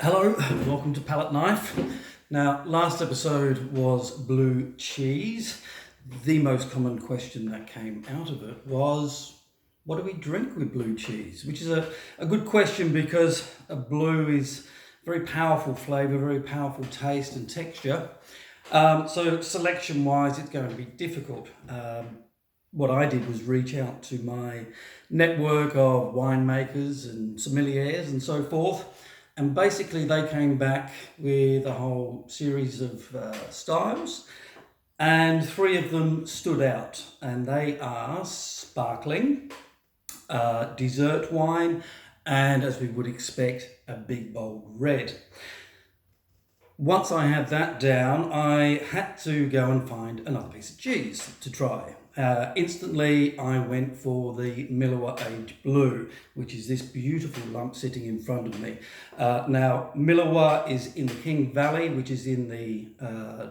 Hello, welcome to Palette Knife. Now, last episode was blue cheese. The most common question that came out of it was, what do we drink with blue cheese? Which is a good question because a blue is very powerful flavour, very powerful taste and texture. So selection-wise, it's going to be difficult. What I did was reach out to my network of winemakers and sommeliers and so forth. And basically they came back with a whole series of styles, and three of them stood out, and they are sparkling, dessert wine, and as we would expect, a big bold red. Once I had that down, I had to go and find another piece of cheese to try. Instantly, I went for the Milawa Aged Blue, which is this beautiful lump sitting in front of me. Now, Milawa is in the King Valley, which is in the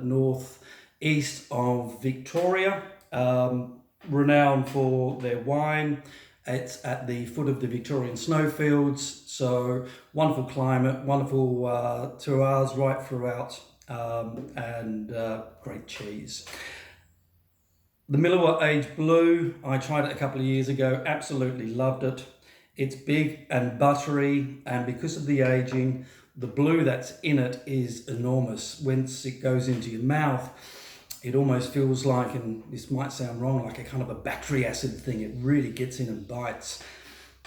northeast of Victoria, renowned for their wine. It's at the foot of the Victorian snowfields, so wonderful climate, wonderful terroirs right throughout, and great cheese. The Milawa Aged Blue, I tried it a couple of years ago, absolutely loved it. It's big and buttery, and because of the aging, the blue that's in it is enormous. Once it goes into your mouth, it almost feels like, and this might sound wrong, like a kind of a battery acid thing. It really gets in and bites.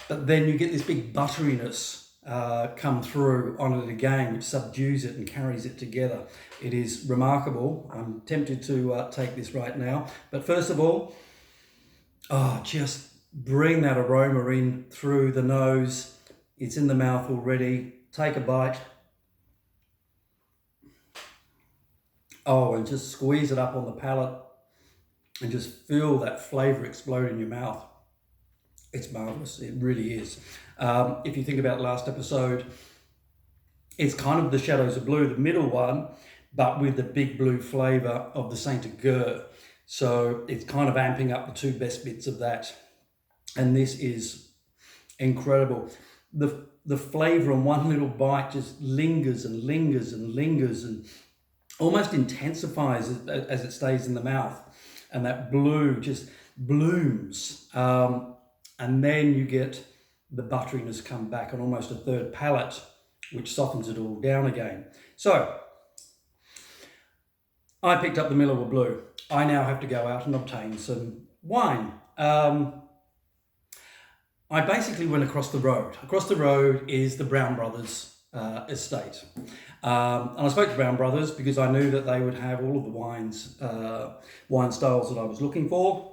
But then you get this big butteriness come through on it again, which subdues it and carries it together. It is remarkable. I'm tempted to take this right now. But first of all, just bring that aroma in through the nose. It's in the mouth already. Take a bite. And just squeeze it up on the palate and just feel that flavour explode in your mouth. It's marvellous, it really is. If you think about last episode, it's kind of the Shadows of Blue, the middle one, but with the big blue flavour of the Saint Gueux. So it's kind of amping up the two best bits of that. And this is incredible. The flavour on one little bite just lingers and lingers and lingers and almost intensifies as it stays in the mouth. And that blue just blooms. And then you get the butteriness come back on almost a third palate, which softens it all down again. So I picked up the Milawa Blue. I now have to go out and obtain some wine. I basically went across the road. Across the road is the Brown Brothers estate. And I spoke to Brown Brothers because I knew that they would have all of the wine styles that I was looking for.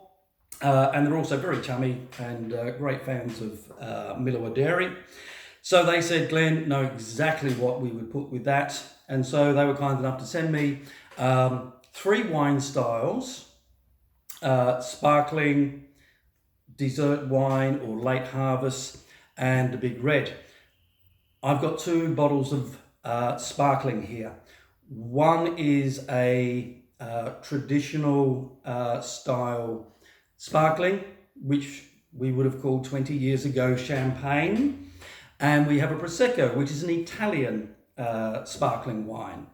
And they're also very chummy and great fans of Milawa Dairy. So they said, Glenn, know exactly what we would put with that. And so they were kind enough to send me three wine styles, sparkling, dessert wine or late harvest, and a big red. I've got two bottles of sparkling here. One is a traditional style sparkling, which we would have called 20 years ago champagne. And we have a Prosecco, which is an Italian sparkling wine.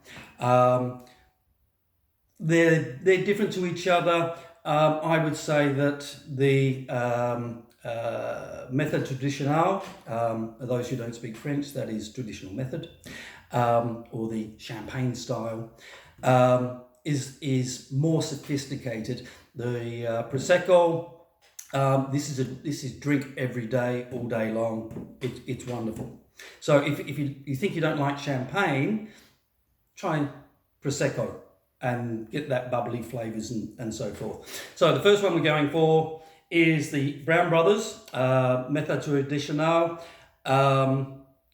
They're different to each other. I would say that the Methode Traditionalle, those who don't speak French, that is traditional method, or the champagne style, is more sophisticated. The Prosecco, this is drink every day, all day long. It's wonderful. So if you think you don't like champagne, try Prosecco and get that bubbly flavours and so forth. So the first one we're going for is the Brown Brothers Methode Traditionalle.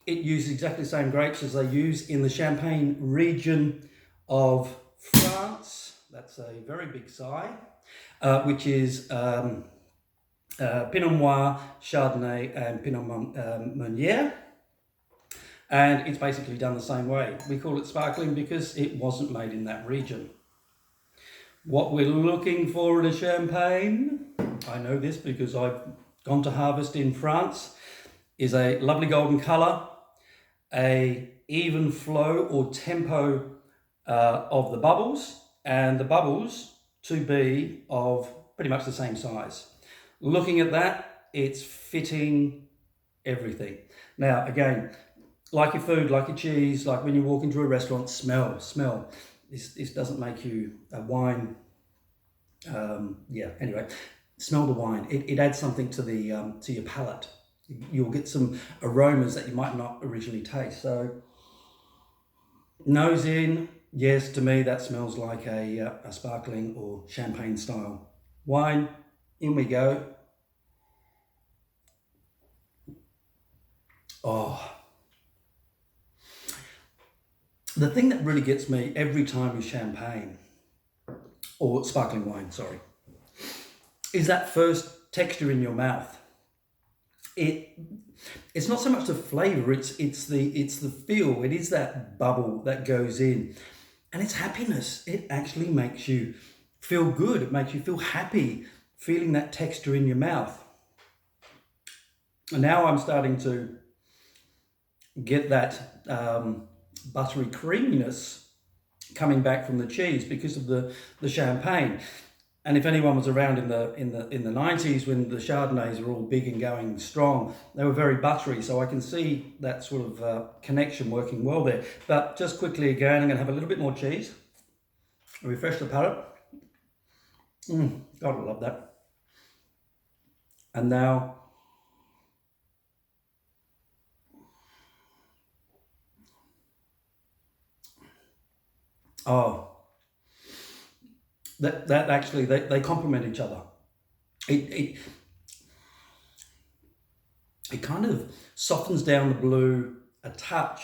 It uses exactly the same grapes as they use in the Champagne region of France. That's a very big sigh, which is Pinot Noir, Chardonnay and Pinot Meunier. And it's basically done the same way. We call it sparkling because it wasn't made in that region. What we're looking for in a champagne, I know this because I've gone to harvest in France, is a lovely golden colour, a even flow or tempo of the bubbles, and the bubbles to be of pretty much the same size. Looking at that, it's fitting everything. Now, again, like your food, like your cheese, like when you walk into a restaurant, smell. This doesn't make you a wine. Anyway, smell the wine. It adds something to the to your palate. You'll get some aromas that you might not originally taste. So, nose in, yes, to me that smells like a sparkling or champagne style wine. In we go. Oh, the thing that really gets me every time with champagne, or sparkling wine, sorry, is that first texture in your mouth. It's not so much the flavour, it's the feel. It is that bubble that goes in, and it's happiness. It actually makes you feel good. It makes you feel happy, feeling that texture in your mouth. And now I'm starting to get that buttery creaminess coming back from the cheese because of the champagne. And if anyone was around in the 90s when the Chardonnays were all big and going strong, they were very buttery. So I can see that sort of connection working well there. But just quickly again, I'm going to have a little bit more cheese. Refresh the palate. God, I love that. And now, that actually they complement each other. It kind of softens down the blue a touch,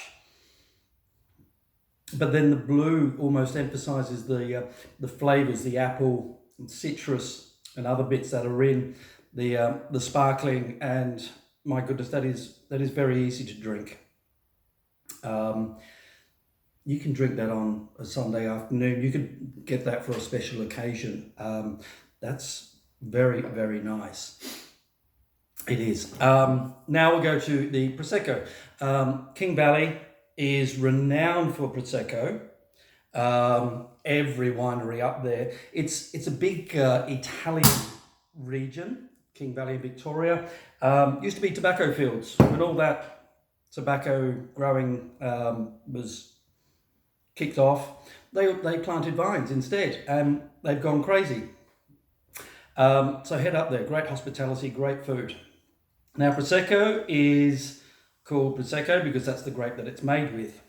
but then the blue almost emphasizes the flavors, the apple, and citrus, and other bits that are in the sparkling. And my goodness, that is very easy to drink. You can drink that on a Sunday afternoon. You could get that for a special occasion. That's very, very nice. It is. Now we'll go to the Prosecco. King Valley is renowned for Prosecco. Every winery up there. It's a big Italian region, King Valley in Victoria. Used to be tobacco fields. When all that tobacco growing was kicked off, they planted vines instead, and they've gone crazy. So head up there. Great hospitality, great food. Now Prosecco is called Prosecco because that's the grape that it's made with,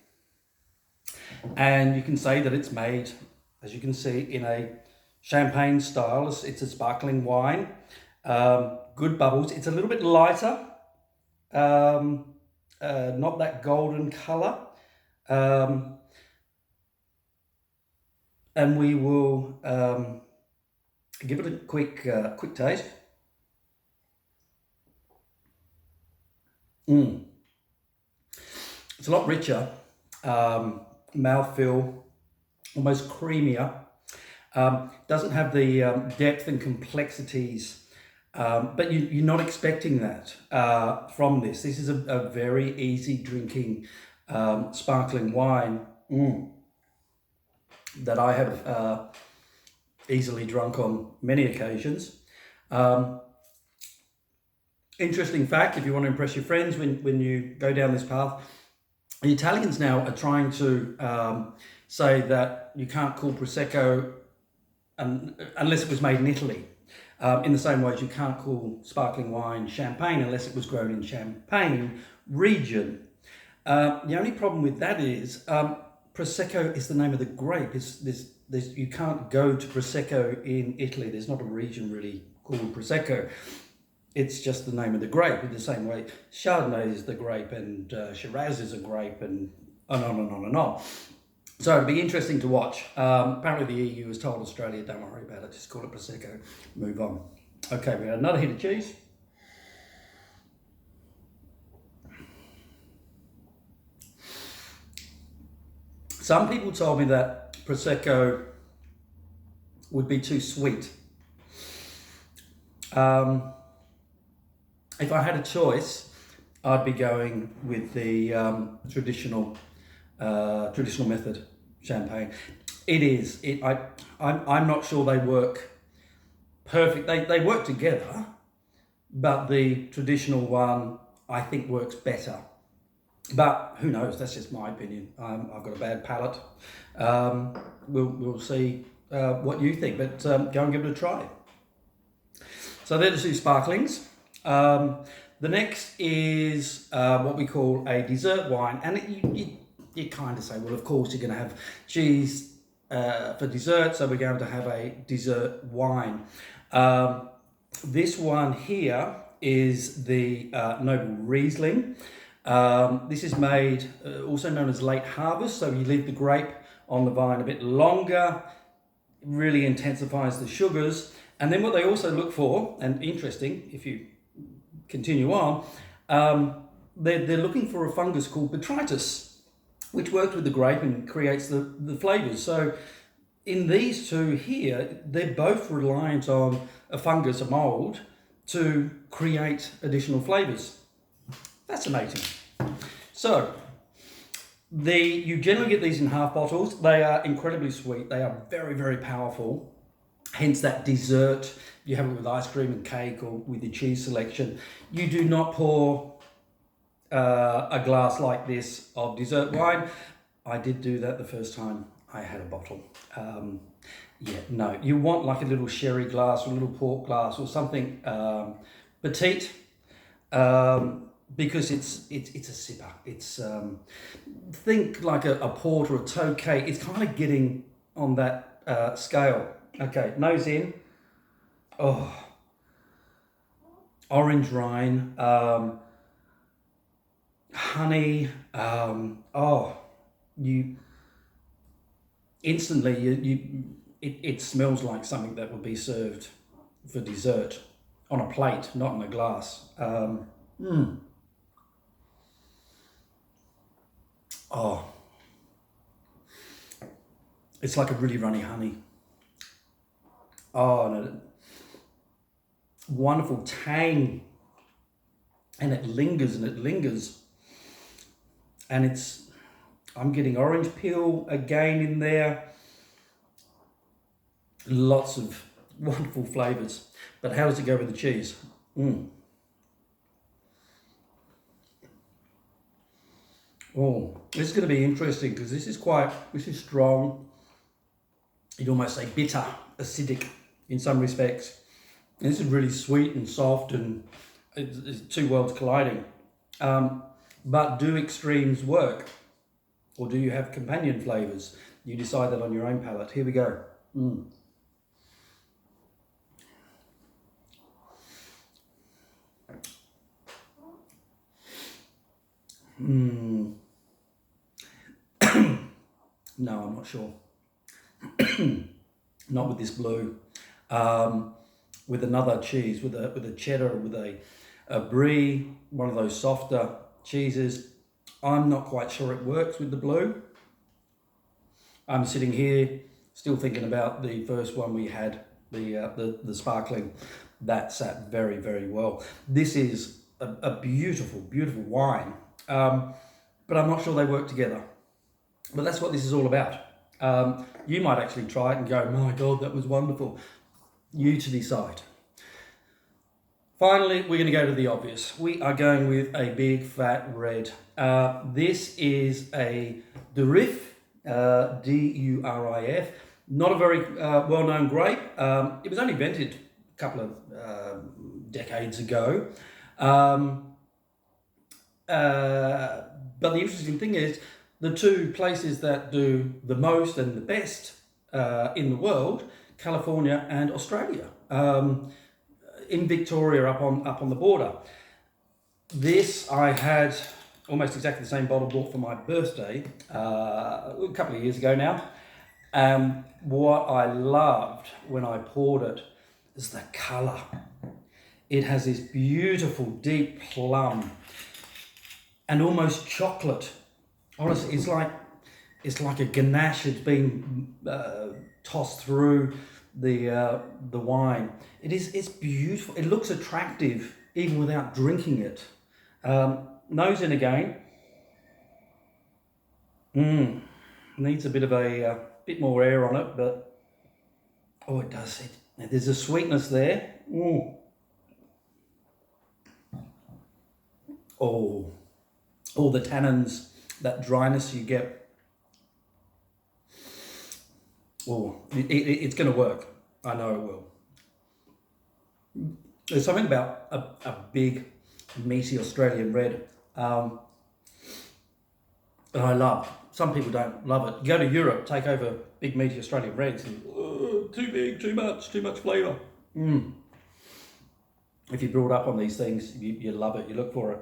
and you can say that it's made, as you can see, in a champagne style. It's a sparkling wine, good bubbles. It's a little bit lighter, not that golden colour. And we will give it a quick taste. It's a lot richer, mouthfeel, almost creamier. Doesn't have the depth and complexities, but you're not expecting that from this. This is a very easy drinking sparkling wine. That I have easily drunk on many occasions. Interesting fact, if you want to impress your friends when you go down this path, the Italians now are trying to say that you can't call Prosecco unless it was made in Italy. In the same way as you can't call sparkling wine champagne unless it was grown in Champagne region. The only problem with that is Prosecco is the name of the grape. You can't go to Prosecco in Italy. There's not a region really called Prosecco. It's just the name of the grape. In the same way, Chardonnay is the grape, and Shiraz is a grape, and on and on and on. So it'd be interesting to watch. Apparently the EU has told Australia, don't worry about it, just call it Prosecco, move on. Okay, we got another hit of cheese. Some people told me that Prosecco would be too sweet. If I had a choice, I'd be going with the traditional method champagne. It is. I'm not sure they work perfect. They work together, but the traditional one I think works better. But who knows? That's just my opinion. I've got a bad palate. We'll see what you think, but go and give it a try. So they're the two sparklings. The next is what we call a dessert wine, and you kind of say, well, of course you're going to have cheese for dessert, so we're going to have a dessert wine. This one here is the Noble Riesling. This is made, also known as late harvest, so you leave the grape on the vine a bit longer, really intensifies the sugars. And then what they also look for, and interesting, if you continue on, they're looking for a fungus called botrytis, which works with the grape and creates the flavours. So in these two here, they're both reliant on a fungus, a mould, to create additional flavours. Fascinating. So you generally get these in half bottles. They are incredibly sweet. They are very, very powerful. Hence that dessert. You have it with ice cream and cake or with your cheese selection. You do not pour a glass like this of dessert wine. I did do that the first time I had a bottle. No, you want like a little sherry glass or a little port glass or something petite, because it's a sipper. It's think like a port or a Tokay. It's kind of getting on that scale. Okay, nose in. Oh, orange rind, honey. You instantly it smells like something that would be served for dessert on a plate, not in a glass. Oh, it's like a really runny honey. Oh, no, wonderful tang, and it lingers and it lingers, and I'm getting orange peel again in there. Lots of wonderful flavours. But how does it go with the cheese? Oh, this is going to be interesting because this is strong. You'd almost say bitter, acidic in some respects. And this is really sweet and soft, and it's two worlds colliding. But do extremes work? Or do you have companion flavours? You decide that on your own palate. Here we go. No, I'm not sure. Not with this blue. With another cheese, with a cheddar, with a brie, one of those softer cheeses. I'm not quite sure it works with the blue. I'm sitting here still thinking about the first one we had, the sparkling. That sat very, very well. This is a beautiful, beautiful wine, but I'm not sure they work together. But that's what this is all about. You might actually try it and go, my God, that was wonderful. You to decide. Finally, we're going to go to the obvious. We are going with a big fat red. This is a Durif, D-U-R-I-F. Not a very well-known grape. It was only invented a couple of decades ago. But the interesting thing is, the two places that do the most and the best in the world, California and Australia, in Victoria up on the border. This I had almost exactly the same bottle bought for my birthday a couple of years ago now. What I loved when I poured it is the colour. It has this beautiful deep plum and almost chocolate. Honestly, it's like a ganache that's been tossed through the wine. It's beautiful. It looks attractive even without drinking it. Nose in again. Needs a bit of a bit more air on it, but oh, it does. There's a sweetness there. Oh, all the tannins, that dryness you get. Oh, it's going to work. I know it will. There's something about a big, meaty Australian red that I love. Some people don't love it. You go to Europe, take over big, meaty Australian reds, and too big, too much flavour. If you're brought up on these things, you love it. You look for it.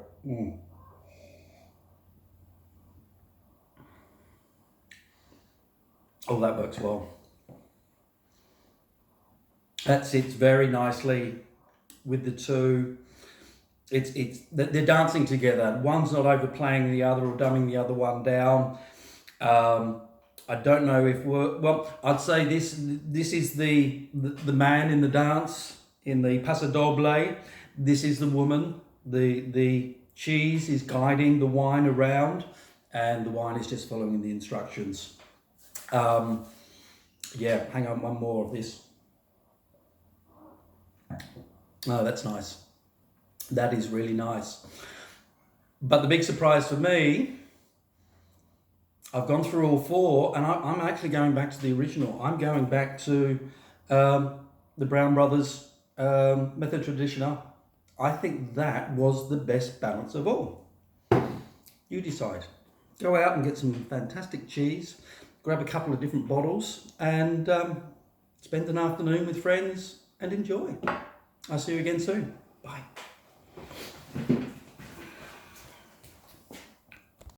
Oh, that works well. That sits very nicely with the two. They're dancing together. One's not overplaying the other or dumbing the other one down. I don't know if I'd say this is the man in the dance, in the paso doble. This is the woman. The cheese is guiding the wine around, and the wine is just following the instructions. Yeah, hang on, one more of this. Oh, that's nice. That is really nice. But the big surprise for me, I've gone through all four, and I'm actually going back to the original. I'm going back to the Brown Brothers Methode Traditionalle. I think that was the best balance of all. You decide. Go out and get some fantastic cheese, grab a couple of different bottles, and spend an afternoon with friends and enjoy. I'll see you again soon. Bye.